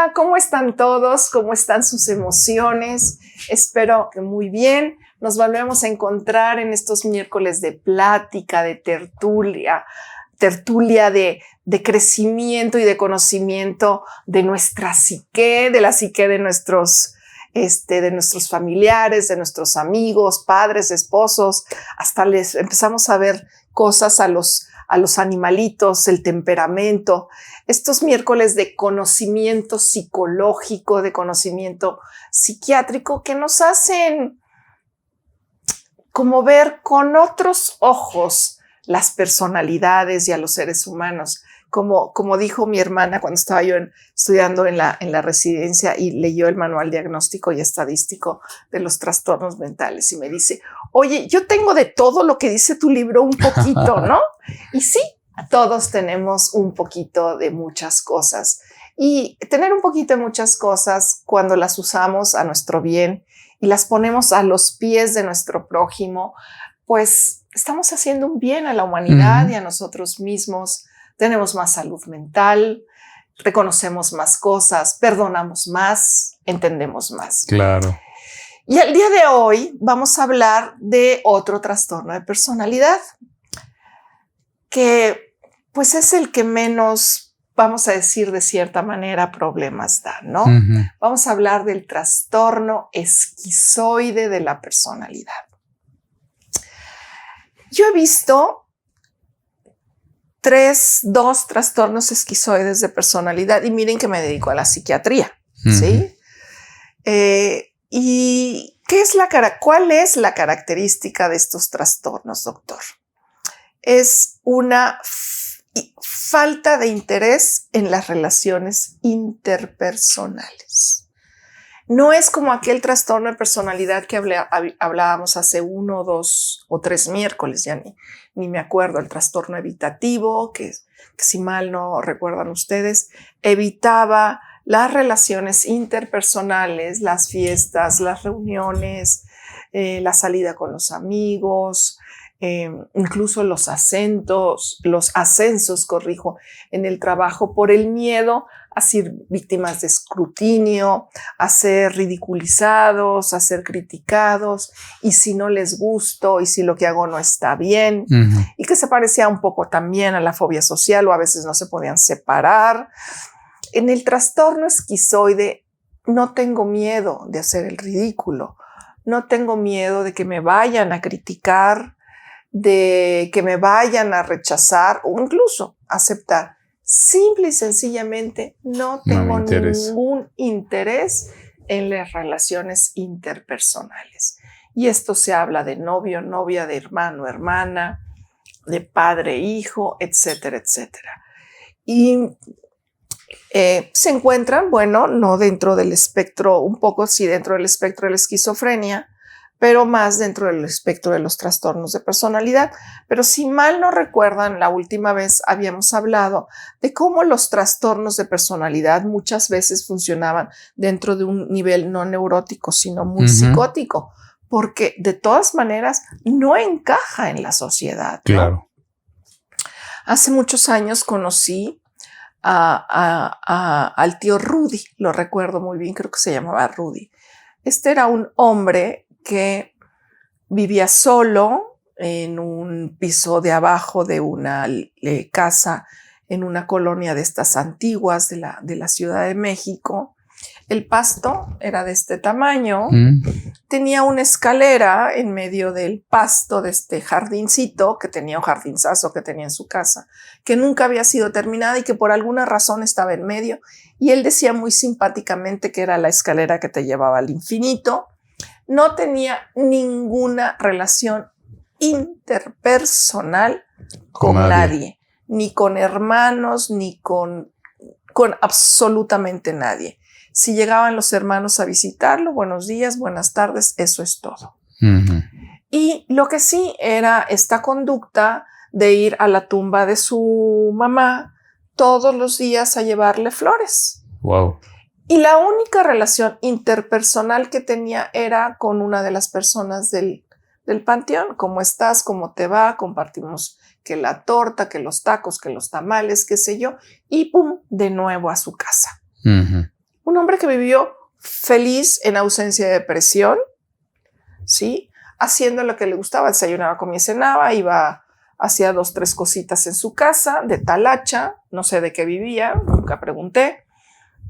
Hola, ¿cómo están todos? ¿Cómo están sus emociones? Espero que muy bien. Nos volvemos a encontrar en estos miércoles de plática, de tertulia de crecimiento y de conocimiento de nuestra psique, de la psique de nuestros familiares, de nuestros amigos, padres, esposos. Hasta les empezamos a ver cosas a los animalitos, el temperamento. Estos miércoles de conocimiento psicológico, de conocimiento psiquiátrico que nos hacen como ver con otros ojos las personalidades y a los seres humanos. Como dijo mi hermana cuando estaba yo estudiando en la residencia y leyó el manual diagnóstico y estadístico de los trastornos mentales y me dice, oye, yo tengo de todo lo que dice tu libro un poquito, ¿no? Y sí, todos tenemos un poquito de muchas cosas. Y tener un poquito de muchas cosas cuando las usamos a nuestro bien y las ponemos a los pies de nuestro prójimo, pues estamos haciendo un bien a la humanidad y a nosotros mismos. Tenemos más salud mental, reconocemos más cosas, perdonamos más, entendemos más. Claro. Y el día de hoy vamos a hablar de otro trastorno de personalidad que pues es el que menos, vamos a decir de cierta manera, problemas da, ¿no? Vamos a hablar del trastorno esquizoide de la personalidad. Yo he visto dos trastornos esquizoides de personalidad y miren que me dedico a la psiquiatría, ¿sí? ¿Y cuál es la característica de estos trastornos, doctor? Es una falta de interés en las relaciones interpersonales. No es como aquel trastorno de personalidad que hablábamos hace 1, 2 o 3 miércoles, ya ni me acuerdo, el trastorno evitativo, que si mal no recuerdan ustedes, evitaba las relaciones interpersonales, las fiestas, las reuniones, la salida con los amigos, incluso los ascensos, en el trabajo por el miedo a ser víctimas de escrutinio, a ser ridiculizados, a ser criticados, y si no les gusto, y si lo que hago no está bien, y que se parecía un poco también a la fobia social, o a veces no se podían separar. En el trastorno esquizoide no tengo miedo de hacer el ridículo, no tengo miedo de que me vayan a criticar, de que me vayan a rechazar o incluso aceptar. Simple y sencillamente no tengo ningún interés en las relaciones interpersonales. Y esto se habla de novio, novia, de hermano, hermana, de padre, hijo, etcétera, etcétera. Y se encuentran, bueno, no dentro del espectro, un poco sí dentro del espectro de la esquizofrenia, pero más dentro del espectro de los trastornos de personalidad. Pero si mal no recuerdan, la última vez habíamos hablado de cómo los trastornos de personalidad muchas veces funcionaban dentro de un nivel no neurótico, sino muy psicótico, porque de todas maneras no encaja en la sociedad, ¿no? Claro. Hace muchos años conocí al tío Rudy, lo recuerdo muy bien, creo que se llamaba Rudy. Este era un hombre que vivía solo en un piso de abajo de una casa en una colonia de estas antiguas de la Ciudad de México. El pasto era de este tamaño, tenía una escalera en medio del pasto de este jardincito que tenía un jardinzazo que tenía en su casa, que nunca había sido terminada y que por alguna razón estaba en medio. Y él decía muy simpáticamente que era la escalera que te llevaba al infinito. No tenía ninguna relación interpersonal con nadie, ni con hermanos, ni con absolutamente nadie. Si llegaban los hermanos a visitarlo, buenos días, buenas tardes, eso es todo. Y lo que sí era esta conducta de ir a la tumba de su mamá todos los días a llevarle flores. Wow. Y la única relación interpersonal que tenía era con una de las personas del panteón. ¿Cómo estás? ¿Cómo te va? Compartimos que la torta, que los tacos, que los tamales, qué sé yo. Y pum, de nuevo a su casa. Un hombre que vivió feliz en ausencia de depresión, ¿sí? Haciendo lo que le gustaba, desayunaba, comía, cenaba, hacía 2, 3 cositas en su casa, de talacha, no sé de qué vivía, nunca pregunté.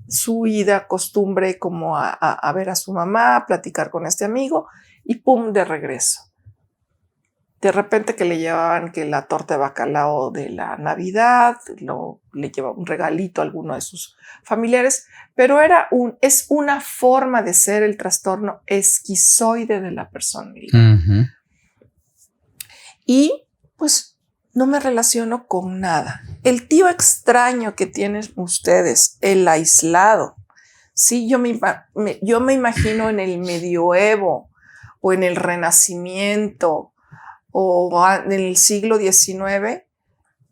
Su ida, costumbre como a ver a su mamá, a platicar con este amigo y pum, de regreso. De repente que le llevaban que la torta de bacalao de la Navidad, le llevaba un regalito a alguno de sus familiares, pero es una forma de ser el trastorno esquizoide de la personalidad. Uh-huh. Y pues no me relaciono con nada. El tío extraño que tienen ustedes, el aislado, sí, yo me imagino en el medioevo o en el Renacimiento o en el siglo XIX,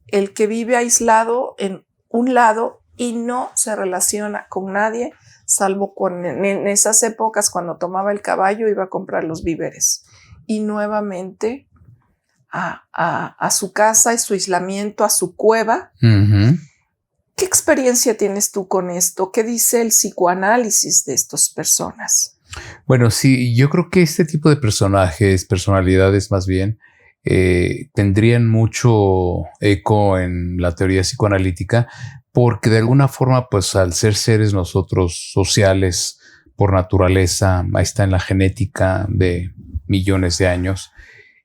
el que vive aislado en un lado y no se relaciona con nadie, salvo en esas épocas cuando tomaba el caballo iba a comprar los víveres. Y nuevamente a su casa, a su aislamiento, a su cueva. Uh-huh. ¿Qué experiencia tienes tú con esto? ¿Qué dice el psicoanálisis de estas personas? Bueno, sí, yo creo que este tipo de personalidades más bien, tendrían mucho eco en la teoría psicoanalítica, porque de alguna forma, pues al ser seres nosotros sociales por naturaleza, ahí está en la genética de millones de años,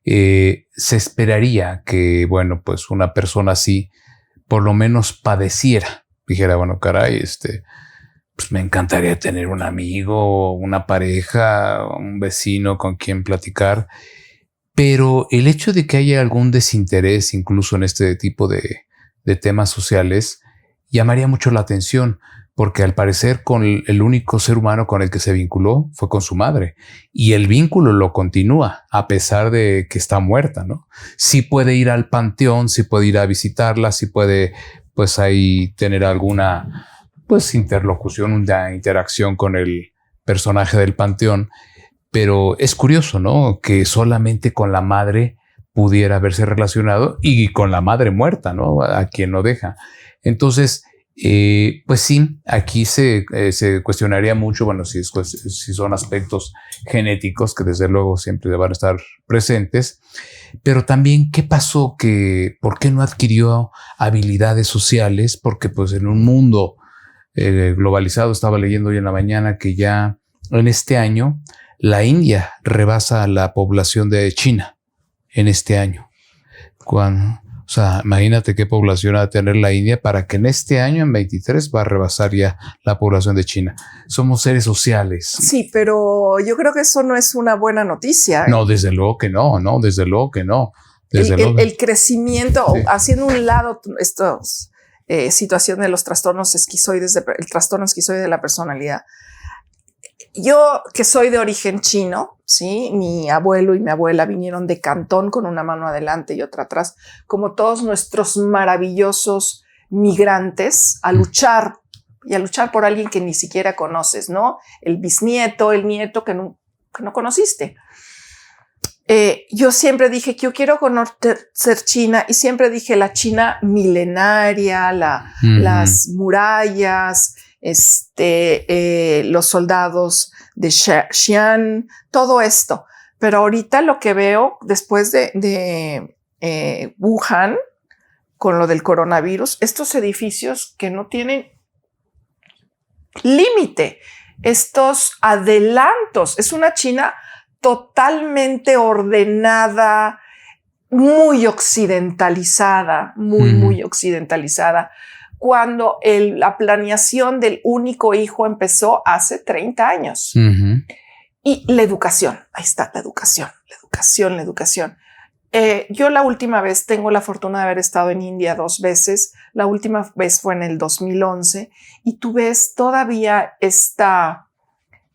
se esperaría que, bueno, pues una persona así por lo menos padeciera, dijera, bueno, caray, pues me encantaría tener un amigo, una pareja, un vecino con quien platicar. Pero el hecho de que haya algún desinterés incluso en este tipo de temas sociales llamaría mucho la atención, porque al parecer con el único ser humano con el que se vinculó fue con su madre y el vínculo lo continúa a pesar de que está muerta, ¿no? Sí puede ir al panteón, sí puede ir a visitarla, sí puede pues ahí tener alguna pues interlocución, una interacción con el personaje del panteón. Pero es curioso, ¿no? Que solamente con la madre pudiera haberse relacionado y con la madre muerta, ¿no? A quien no deja. Entonces, pues sí, aquí se cuestionaría mucho, bueno, si son aspectos genéticos que desde luego siempre van a estar presentes, pero también qué pasó, por qué no adquirió habilidades sociales, porque pues en un mundo globalizado, estaba leyendo hoy en la mañana que ya en este año la India rebasa a la población de China en este año. O sea, imagínate qué población va a tener la India para que en este año, en 23, va a rebasar ya la población de China. Somos seres sociales. Sí, pero yo creo que eso no es una buena noticia. No, desde luego que no, desde luego que no. El crecimiento, sí. Haciendo un lado estos situación de los trastornos esquizoides, el trastorno esquizoide de la personalidad. Yo, que soy de origen chino, ¿sí? Mi abuelo y mi abuela vinieron de Cantón con una mano adelante y otra atrás, como todos nuestros maravillosos migrantes, a luchar por alguien que ni siquiera conoces, ¿no? El bisnieto, el nieto que no conociste. Yo siempre dije que yo quiero conocer China y siempre dije la China milenaria, las murallas, los soldados de Xi'an, todo esto. Pero ahorita lo que veo después de Wuhan, con lo del coronavirus, estos edificios que no tienen límite, estos adelantos, es una China totalmente ordenada, muy occidentalizada, muy occidentalizada, cuando la planeación del único hijo empezó hace 30 años. Y la educación, ahí está, la educación. Yo la última vez tengo la fortuna de haber estado en India 2 veces. La última vez fue en el 2011 y tú ves todavía esta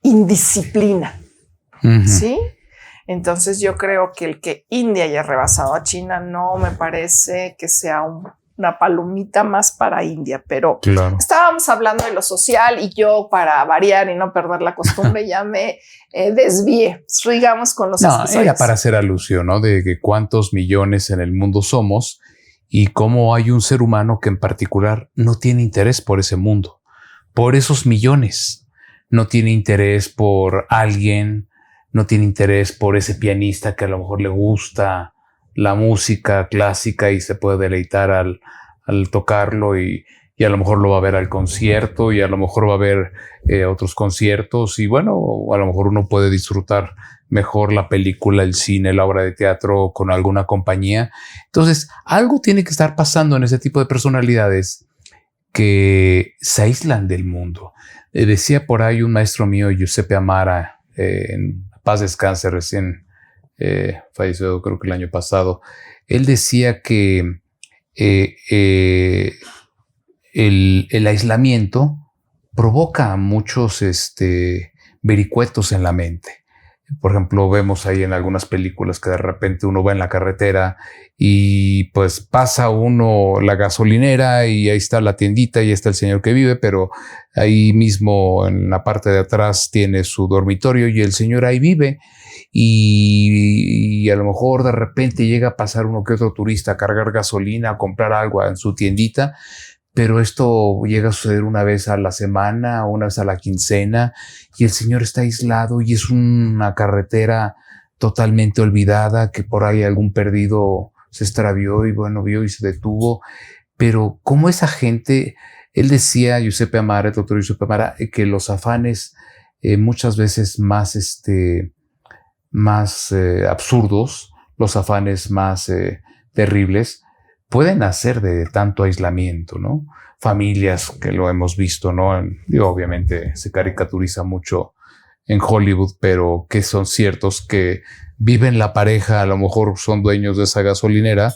indisciplina. ¿Sí? Entonces yo creo que el que India haya rebasado a China no me parece que sea una palomita más para India, pero claro. Estábamos hablando de lo social y yo, para variar y no perder la costumbre, ya me desvié. Sigamos con los episodios. Era para hacer alusión, ¿no? De que cuántos millones en el mundo somos y cómo hay un ser humano que en particular no tiene interés por ese mundo. por esos millones. No tiene interés por alguien, no tiene interés por ese pianista que a lo mejor le gusta la música clásica y se puede deleitar al tocarlo y a lo mejor lo va a ver al concierto y a lo mejor va a ver otros conciertos y bueno, a lo mejor uno puede disfrutar mejor la película, el cine, la obra de teatro con alguna compañía. Entonces, algo tiene que estar pasando en ese tipo de personalidades que se aíslan del mundo. Decía por ahí un maestro mío, Giuseppe Amara, en paz descanse, recién falleció creo que el año pasado. Él decía que el aislamiento provoca muchos vericuetos en la mente. Por ejemplo, vemos ahí en algunas películas que de repente uno va en la carretera y pues pasa uno la gasolinera y ahí está la tiendita y ahí está el señor que vive, pero ahí mismo en la parte de atrás tiene su dormitorio y el señor ahí vive y a lo mejor de repente llega a pasar uno que otro turista a cargar gasolina, a comprar algo en su tiendita. Pero esto llega a suceder una vez a la semana, una vez a la quincena, y el señor está aislado y es una carretera totalmente olvidada, que por ahí algún perdido se extravió y bueno, vio y se detuvo. Pero como esa gente, él decía, Giuseppe Amara, el doctor Giuseppe Amara, que los afanes muchas veces más absurdos, los afanes más terribles, pueden nacer de tanto aislamiento, ¿no? Familias que lo hemos visto, ¿no? Y obviamente se caricaturiza mucho en Hollywood, pero que son ciertos que viven la pareja, a lo mejor son dueños de esa gasolinera,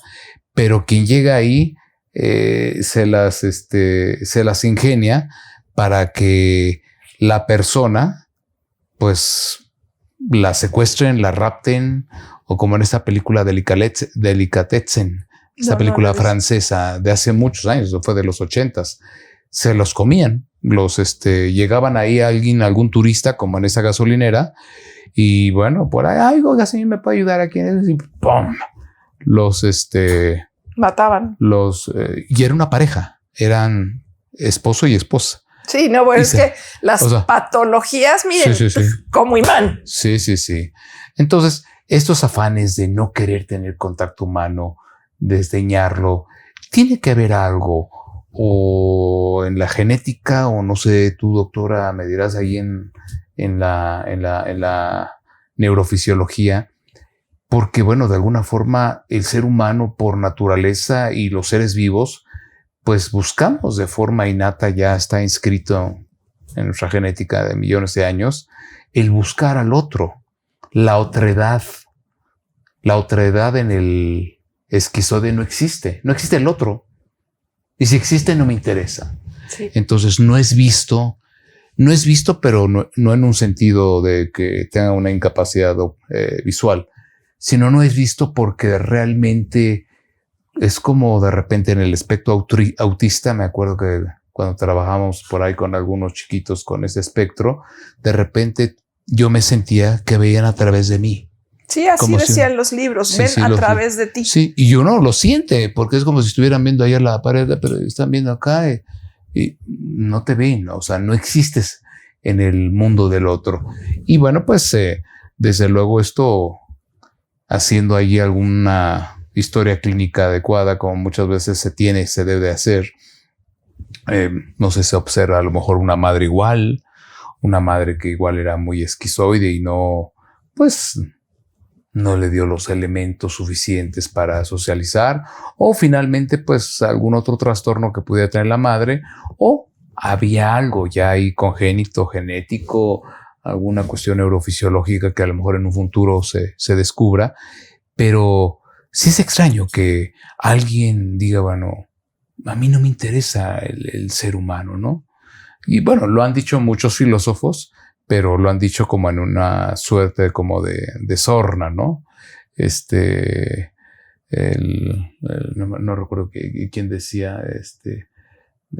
pero quien llega ahí se las ingenia para que la persona, pues, la secuestren, la rapten, o como en esta película Delicatessen, esta película francesa de hace muchos años, fue de los 80s, se los comían, llegaban ahí algún turista como en esa gasolinera y bueno, por ahí, ay, oiga, señor, ¿me puede ayudar aquí? Y ¡pum! Mataban. Y era una pareja, eran esposo y esposa. Sí, no, bueno, es que las patologías, miren, sí. como imán. Sí. Entonces, estos afanes de no querer tener contacto humano, desdeñarlo, tiene que haber algo o en la genética o no sé, tú doctora me dirás ahí en la neurofisiología, porque bueno, de alguna forma el ser humano por naturaleza y los seres vivos pues buscamos de forma innata, ya está inscrito en nuestra genética de millones de años, el buscar al otro, la otredad en el esquizoide no existe el otro. Y si existe, no me interesa. Sí. Entonces no es visto, pero no en un sentido de que tenga una incapacidad visual, sino no es visto porque realmente es como de repente en el espectro autista. Me acuerdo que cuando trabajamos por ahí con algunos chiquitos con ese espectro, de repente yo me sentía que veían a través de mí. Sí, así decían los libros, ven a través de ti. Sí, y uno lo siente, porque es como si estuvieran viendo ahí a la pared, pero están viendo acá y no te ven, o sea, no existes en el mundo del otro. Y bueno, pues desde luego esto, haciendo allí alguna historia clínica adecuada, como muchas veces se debe hacer, no sé, se observa a lo mejor una madre igual, una madre que igual era muy esquizoide y no le dio los elementos suficientes para socializar, o finalmente pues algún otro trastorno que pudiera tener la madre, o había algo ya ahí congénito, genético, alguna cuestión neurofisiológica que a lo mejor en un futuro se descubra. Pero sí es extraño que alguien diga, bueno, a mí no me interesa el ser humano, ¿no? Y bueno, lo han dicho muchos filósofos, pero lo han dicho como en una suerte como de sorna, ¿no? No recuerdo quién decía,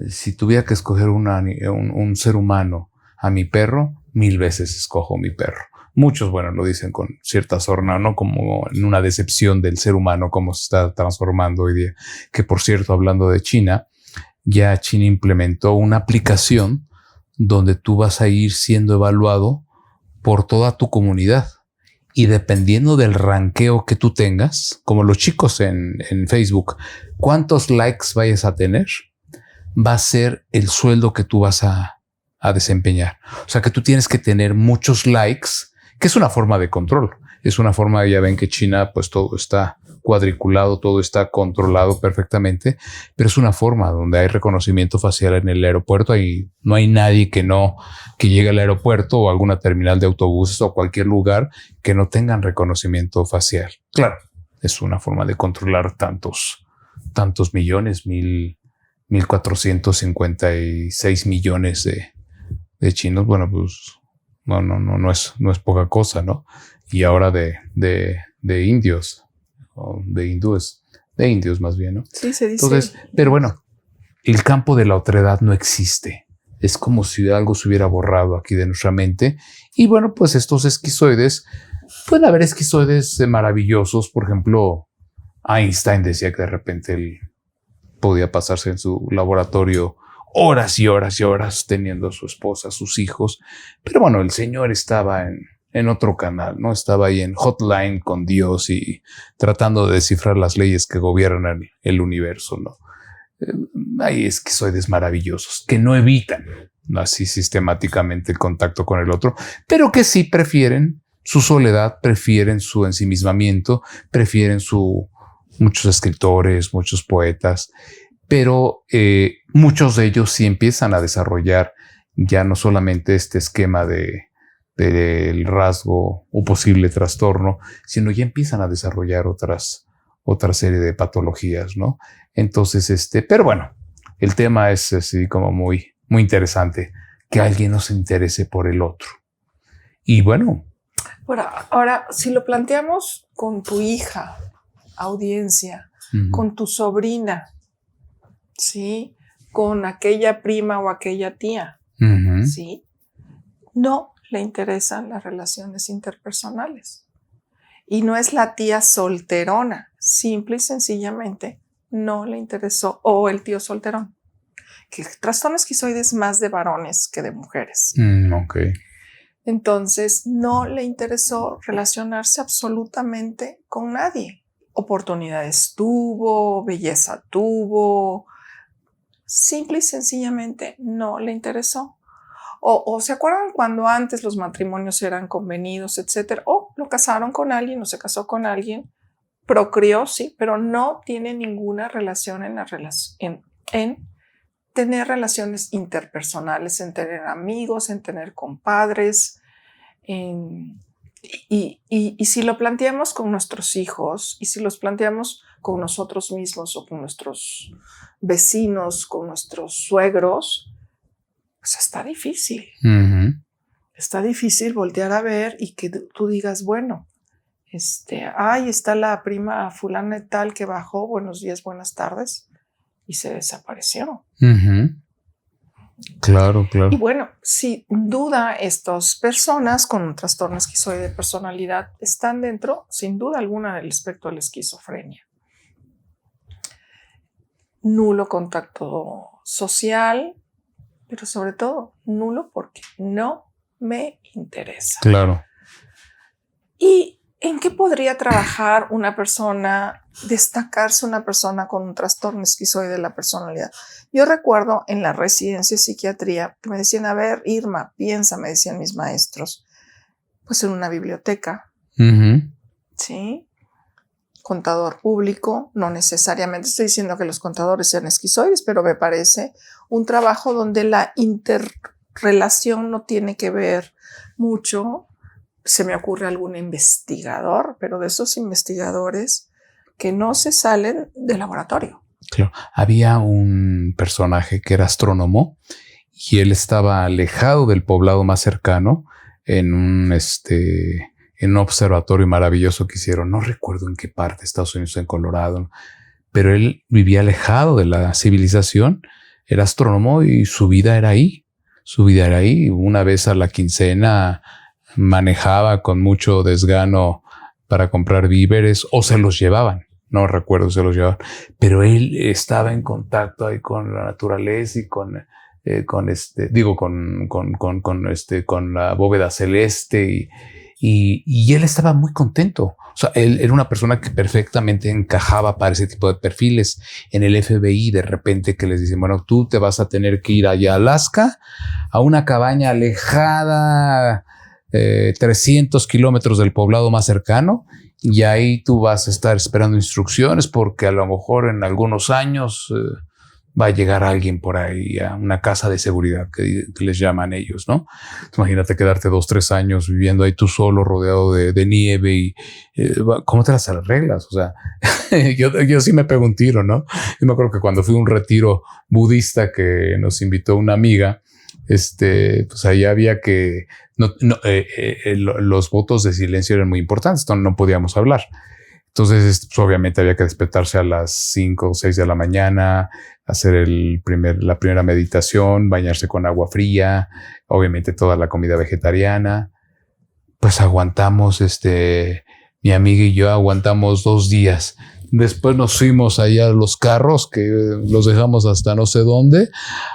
si tuviera que escoger un ser humano a mi perro, 1000 veces escojo mi perro. Muchos, bueno, lo dicen con cierta sorna, ¿no? Como en una decepción del ser humano, cómo se está transformando hoy día. Que por cierto, hablando de China, ya China implementó una aplicación donde tú vas a ir siendo evaluado por toda tu comunidad. Y dependiendo del ranqueo que tú tengas, como los chicos en Facebook, cuántos likes vayas a tener, va a ser el sueldo que tú vas a desempeñar. O sea que tú tienes que tener muchos likes, que es una forma de control. Es una forma, ya ven que China, pues todo está cuadriculado, todo está controlado perfectamente, pero es una forma donde hay reconocimiento facial en el aeropuerto y no hay nadie que llegue al aeropuerto o alguna terminal de autobuses o cualquier lugar que no tengan reconocimiento facial. Claro, es una forma de controlar tantos millones, 1,456 millones de chinos. Bueno, pues no es poca cosa, ¿no? Y ahora de indios. O de hindúes, de indios más bien, ¿no? Sí, se dice. Entonces, pero bueno, el campo de la otredad no existe. Es como si algo se hubiera borrado aquí de nuestra mente. Y bueno, pues estos esquizoides, pueden haber esquizoides maravillosos. Por ejemplo, Einstein decía que de repente él podía pasarse en su laboratorio horas y horas y horas teniendo a su esposa, a sus hijos. Pero bueno, el señor estaba en otro canal, ¿no? Estaba ahí en hotline con Dios y tratando de descifrar las leyes que gobiernan el universo, ¿no? Hay esquizoides maravillosos que no evitan así sistemáticamente el contacto con el otro, pero que sí prefieren su soledad, prefieren su ensimismamiento, prefieren muchos escritores, muchos poetas, pero muchos de ellos sí empiezan a desarrollar ya no solamente este esquema del rasgo o posible trastorno, sino ya empiezan a desarrollar otra serie de patologías, ¿no? Entonces, pero bueno, el tema es así como muy, muy interesante, que alguien no se interese por el otro. Y bueno. Ahora, si lo planteamos con tu hija, audiencia, con tu sobrina, ¿sí? Con aquella prima o aquella tía, ¿sí? No le interesan las relaciones interpersonales. Y no es la tía solterona, simple y sencillamente no le interesó, o el tío solterón. Que el trastorno esquizoide es más de varones que de mujeres. Okay. Entonces no le interesó relacionarse absolutamente con nadie. Oportunidades tuvo, belleza tuvo, simple y sencillamente no le interesó. O se acuerdan cuando antes los matrimonios eran convenidos, etcétera. Lo casaron con alguien o se casó con alguien, procreó, sí, pero no tiene ninguna relación en tener relaciones interpersonales, en tener amigos, en tener compadres. Y si lo planteamos con nuestros hijos y si los planteamos con nosotros mismos o con nuestros vecinos, con nuestros suegros, pues está difícil. Está difícil voltear a ver y que tú digas, bueno, está la prima fulana y tal que bajó, buenos días, buenas tardes, y se desapareció. Claro. Y bueno, sin duda estas personas con un trastorno esquizoide de personalidad están dentro, sin duda alguna, del espectro de la esquizofrenia. Nulo contacto social, pero sobre todo nulo porque no me interesa. Claro. ¿Y en qué podría trabajar una persona, destacarse una persona con un trastorno esquizoide de la personalidad? Yo recuerdo en la residencia de psiquiatría que me decían, a ver, Irma, piensa, me decían mis maestros, pues en una biblioteca, ¿sí? Contador público, no necesariamente estoy diciendo que los contadores sean esquizoides, pero me parece un trabajo donde la interrelación no tiene que ver mucho. Se me ocurre algún investigador, pero de esos investigadores que no se salen del laboratorio. Claro. Había un personaje que era astrónomo y él estaba alejado del poblado más cercano en un observatorio maravilloso que hicieron. No recuerdo en qué parte de Estados Unidos, en Colorado, pero él vivía alejado de la civilización, era astrónomo y su vida era ahí. Una vez a la quincena manejaba con mucho desgano para comprar víveres o se los llevaban. No recuerdo si se los llevaban, pero él estaba en contacto ahí con la naturaleza y con con la bóveda celeste y él estaba muy contento. O sea, él era una persona que perfectamente encajaba para ese tipo de perfiles. En el FBI, de repente que les dicen, bueno, tú te vas a tener que ir allá a Alaska, a una cabaña alejada, 300 kilómetros del poblado más cercano, y ahí tú vas a estar esperando instrucciones porque a lo mejor en algunos años va a llegar alguien por ahí a una casa de seguridad que les llaman ellos, ¿no? Imagínate quedarte 2, 3 años viviendo ahí tú solo, rodeado de nieve y ¿cómo te las arreglas? O sea, yo sí me pego un tiro, ¿no? Yo me acuerdo que cuando fui a un retiro budista que nos invitó una amiga, pues ahí había que los votos de silencio eran muy importantes, entonces no podíamos hablar. Entonces, pues, obviamente había que despertarse a las 5 o 6 de la mañana, hacer la primera meditación, bañarse con agua fría, obviamente toda la comida vegetariana. Pues aguantamos, mi amiga y yo aguantamos 2 días. Después nos fuimos allá a los carros, que los dejamos hasta no sé dónde,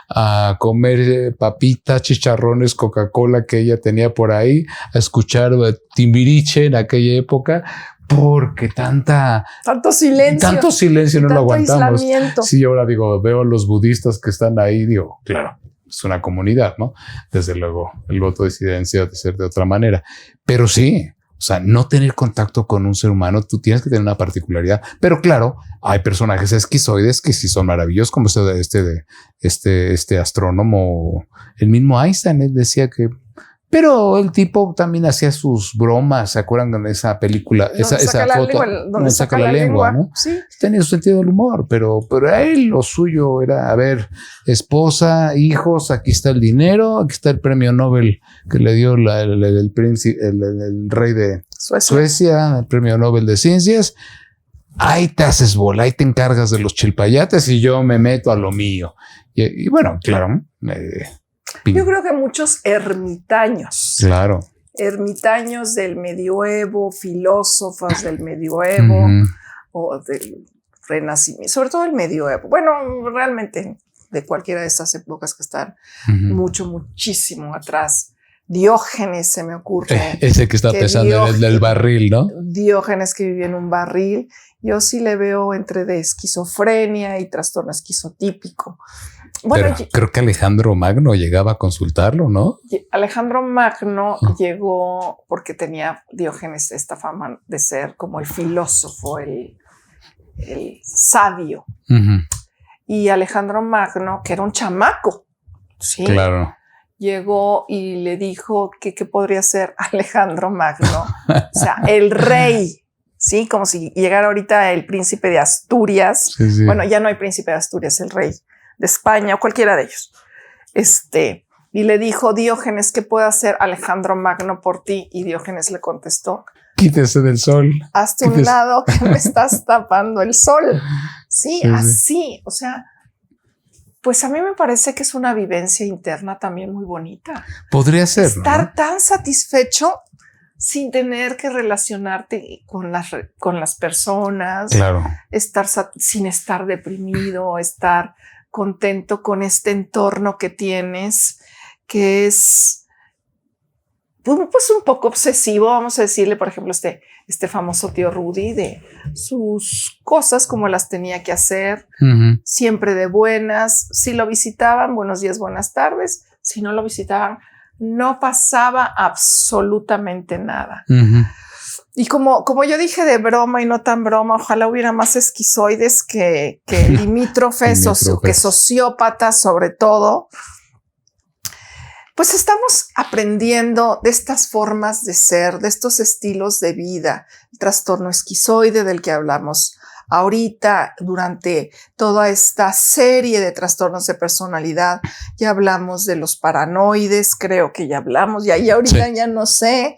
a comer papitas, chicharrones, Coca-Cola que ella tenía por ahí, a escuchar Timbiriche en aquella época, porque tanto silencio no lo aguantamos. Sí, ahora digo, veo a los budistas que están ahí, digo, claro, es una comunidad, ¿no? Desde luego, el voto de silencio debe ser de otra manera, pero sí, o sea, no tener contacto con un ser humano, tú tienes que tener una particularidad, pero claro, hay personajes esquizoides que sí son maravillosos, como este astrónomo, el mismo Einstein, él decía que. Pero el tipo también hacía sus bromas, ¿se acuerdan de esa película? Esa foto donde saca la lengua, ¿no? Sí. Tenía su sentido del humor, pero a él lo suyo era, a ver, esposa, hijos, aquí está el dinero, aquí está el premio Nobel que le dio el rey de Suecia, el premio Nobel de Ciencias. Ahí te haces bola, ahí te encargas de los chilpayates y yo me meto a lo mío. Y bueno, claro, yo creo que muchos ermitaños. Claro. Ermitaños del medioevo, filósofos del medioevo o del renacimiento, sobre todo el medioevo. Bueno, realmente de cualquiera de estas épocas que están muchísimo atrás. Diógenes se me ocurre. Ese que está pesando en el barril, ¿no? Diógenes que vivía en un barril. Yo sí le veo entre de esquizofrenia y trastorno esquizotípico. Bueno, pero creo que Alejandro Magno llegaba a consultarlo, ¿no? Alejandro Magno llegó porque tenía Diógenes esta fama de ser como el filósofo, el sabio. Y Alejandro Magno, que era un chamaco, sí, claro, llegó y le dijo que qué podría ser Alejandro Magno, o sea, el rey. Sí, como si llegara ahorita el príncipe de Asturias. Sí. Bueno, ya no hay príncipe de Asturias, el rey de España o cualquiera de ellos. Y le dijo, Diógenes, ¿qué puede hacer Alejandro Magno por ti? Y Diógenes le contestó, quítese del sol. Hazte un lado que me estás tapando el sol. Sí, así. O sea, pues a mí me parece que es una vivencia interna también muy bonita. Podría ser, estar tan satisfecho sin tener que relacionarte con las personas. Claro. Sin estar deprimido, estar contento con este entorno que tienes, que es pues un poco obsesivo, vamos a decirle, por ejemplo, este famoso tío Rudy, de sus cosas como las tenía que hacer, siempre de buenas. Si lo visitaban, buenos días, buenas tardes. Si no lo visitaban, no pasaba absolutamente nada. Y como yo dije de broma y no tan broma, ojalá hubiera más esquizoides que limítrofes o que sociópatas sobre todo. Pues estamos aprendiendo de estas formas de ser, de estos estilos de vida, el trastorno esquizoide del que hablamos ahorita durante toda esta serie de trastornos de personalidad. Ya hablamos de los paranoides, creo que ya hablamos, y ahí ahorita ya no sé,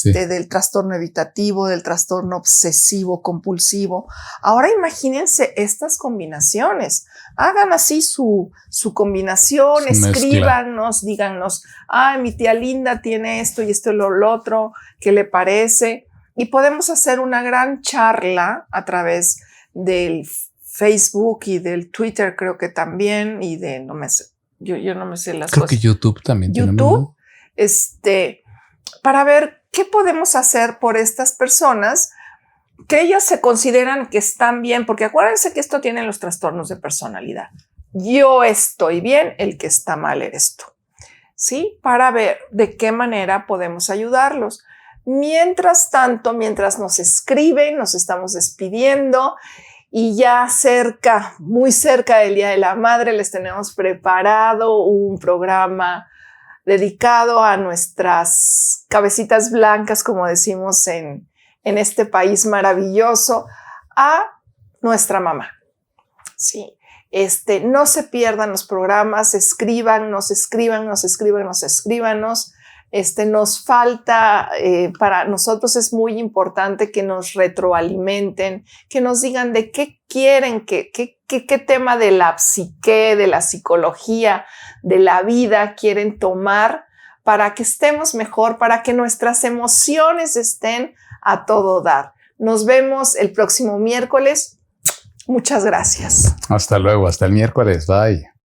del trastorno evitativo, del trastorno obsesivo compulsivo. Ahora imagínense estas combinaciones. Hagan así su combinación, escríbanos, díganos, mi tía Linda tiene esto y esto y lo otro, ¿qué le parece? Y podemos hacer una gran charla a través del Facebook y del Twitter, creo que también, y de Yo no me sé las Creo cosas. que YouTube también. YouTube, para ver qué podemos hacer por estas personas que ellas se consideran que están bien, porque acuérdense que esto tiene los trastornos de personalidad. Yo estoy bien, el que está mal eres tú. ¿Sí? Para ver de qué manera podemos ayudarlos. Mientras tanto, mientras nos escriben, nos estamos despidiendo y ya cerca, muy cerca del Día de la Madre, les tenemos preparado un programa dedicado a nuestras cabecitas blancas, como decimos en este país maravilloso, a nuestra mamá. Sí. No se pierdan los programas, escríbanos. Nos falta, para nosotros es muy importante que nos retroalimenten, que nos digan de qué quieren, qué tema de la psique, de la psicología, de la vida quieren tomar para que estemos mejor, para que nuestras emociones estén a todo dar. Nos vemos el próximo miércoles. Muchas gracias. Hasta luego, hasta el miércoles. Bye.